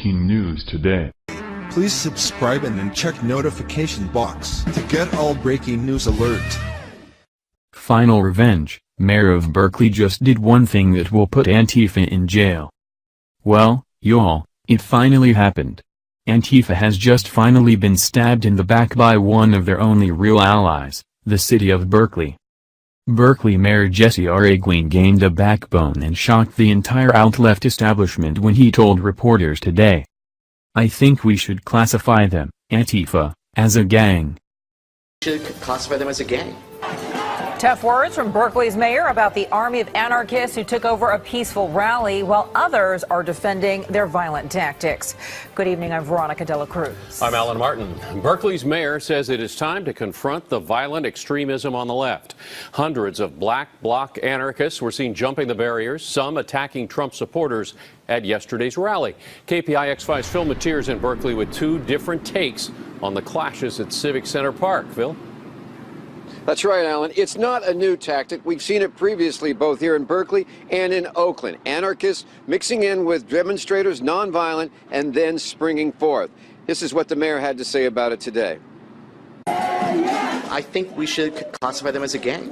breaking news today. Please subscribe and then check notification box to get all breaking news alert. Final revenge. Mayor of Berkeley just did one thing that will put Antifa in jail. Well, y'all, it finally happened. Antifa has just finally been stabbed in the back by one of their only real allies, the city of Berkeley. Berkeley Mayor Jesse Orginal gained a backbone and shocked the entire alt-left establishment when he told reporters today, "I think we should classify them, Antifa, as a gang." Should classify them as a gang. Tough words from Berkeley's mayor about the army of anarchists who took over a peaceful rally, while others are defending their violent tactics. Good evening, I'm Veronica Dela Cruz. I'm Alan Martin. Berkeley's mayor says it is time to confront the violent extremism on the left. Hundreds of black bloc anarchists were seen jumping the barriers, some attacking Trump supporters at yesterday's rally. KPIX5's Phil Mateers in Berkeley with two different takes on the clashes at Civic Center Park. Phil? That's right, Alan. It's not a new tactic. We've seen it previously both here in Berkeley and in Oakland. Anarchists mixing in with demonstrators, nonviolent, and then springing forth. This is what the mayor had to say about it today. I think we should classify them as a gang.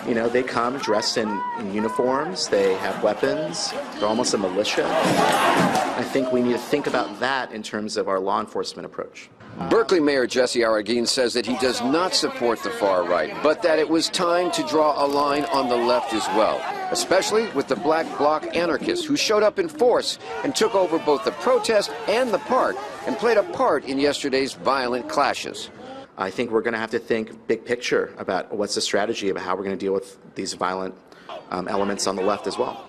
You know, they come dressed in uniforms, they have weapons, they're almost a militia. I think we need to think about that in terms of our law enforcement approach. Berkeley Mayor Jesse Orginal says that he does not support the far right, but that it was time to draw a line on the left as well, especially with the black bloc anarchists who showed up in force and took over both the protest and the park and played a part in yesterday's violent clashes. I think we're going to have to think big picture about what's the strategy about how we're going to deal with these violent elements on the left as well.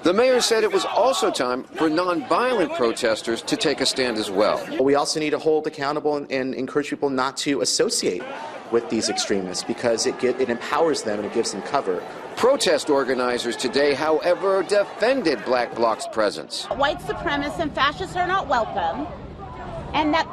The mayor said it was also time for nonviolent protesters to take a stand as well. We also need to hold accountable and encourage people not to associate with these extremists because it empowers them and it gives them cover. Protest organizers today, however, defended black bloc's presence. White supremacists and fascists are not welcome, and that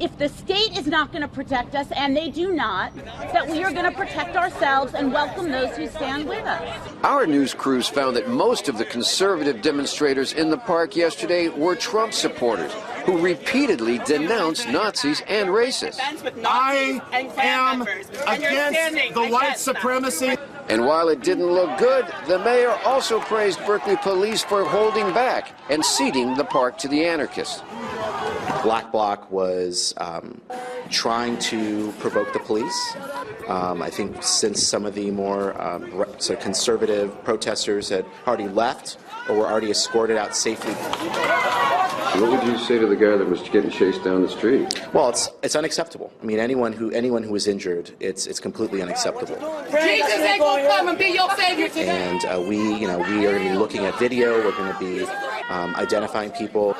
if the state is not going to protect us, and they do not, that we are going to protect ourselves and welcome those who stand with us. Our news crews found that most of the conservative demonstrators in the park yesterday were Trump supporters who repeatedly denounced Nazis and racists. I am against the white supremacy. And while it didn't look good, the mayor also praised Berkeley police for holding back and ceding the park to the anarchists. Black Bloc was trying to provoke the police. I think since some of the more sort of conservative protesters had already left or were already escorted out safely. What would you say to the guy that was getting chased down the street? Well, it's unacceptable. I mean, anyone who was injured, it's completely unacceptable. Jesus ain't gonna come and be your savior today. And we are going to be looking at video. We're going to be identifying people.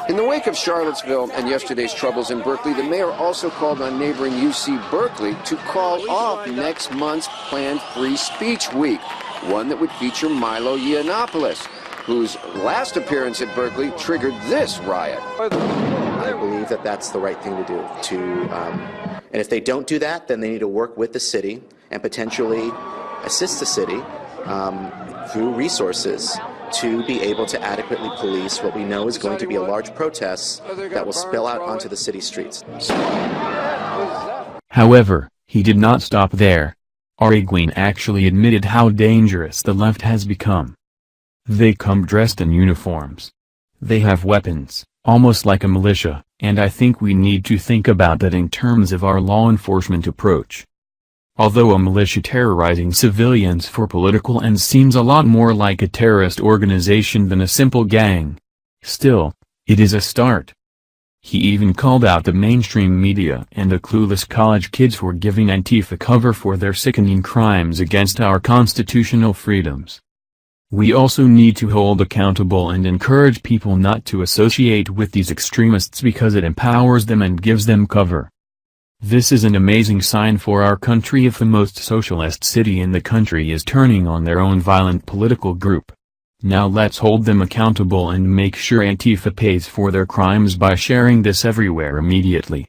In the wake of Charlottesville and yesterday's troubles in Berkeley, the mayor also called on neighboring UC Berkeley to call off next month's planned Free Speech Week, one that would feature Milo Yiannopoulos, whose last appearance at Berkeley triggered this riot. I believe that that's the right thing to do. And if they don't do that, then they need to work with the city and potentially assist the city through resources to be able to adequately police what we know is going to be a large protest that will spill out onto the city streets. However, he did not stop there. Orginal actually admitted how dangerous the left has become. They come dressed in uniforms. They have weapons, almost like a militia, and I think we need to think about that in terms of our law enforcement approach. Although a militia terrorizing civilians for political ends seems a lot more like a terrorist organization than a simple gang, still, it is a start. He even called out the mainstream media and the clueless college kids for giving Antifa cover for their sickening crimes against our constitutional freedoms. We also need to hold accountable and encourage people not to associate with these extremists because it empowers them and gives them cover. This is an amazing sign for our country if the most socialist city in the country is turning on their own violent political group. Now let's hold them accountable and make sure Antifa pays for their crimes by sharing this everywhere immediately.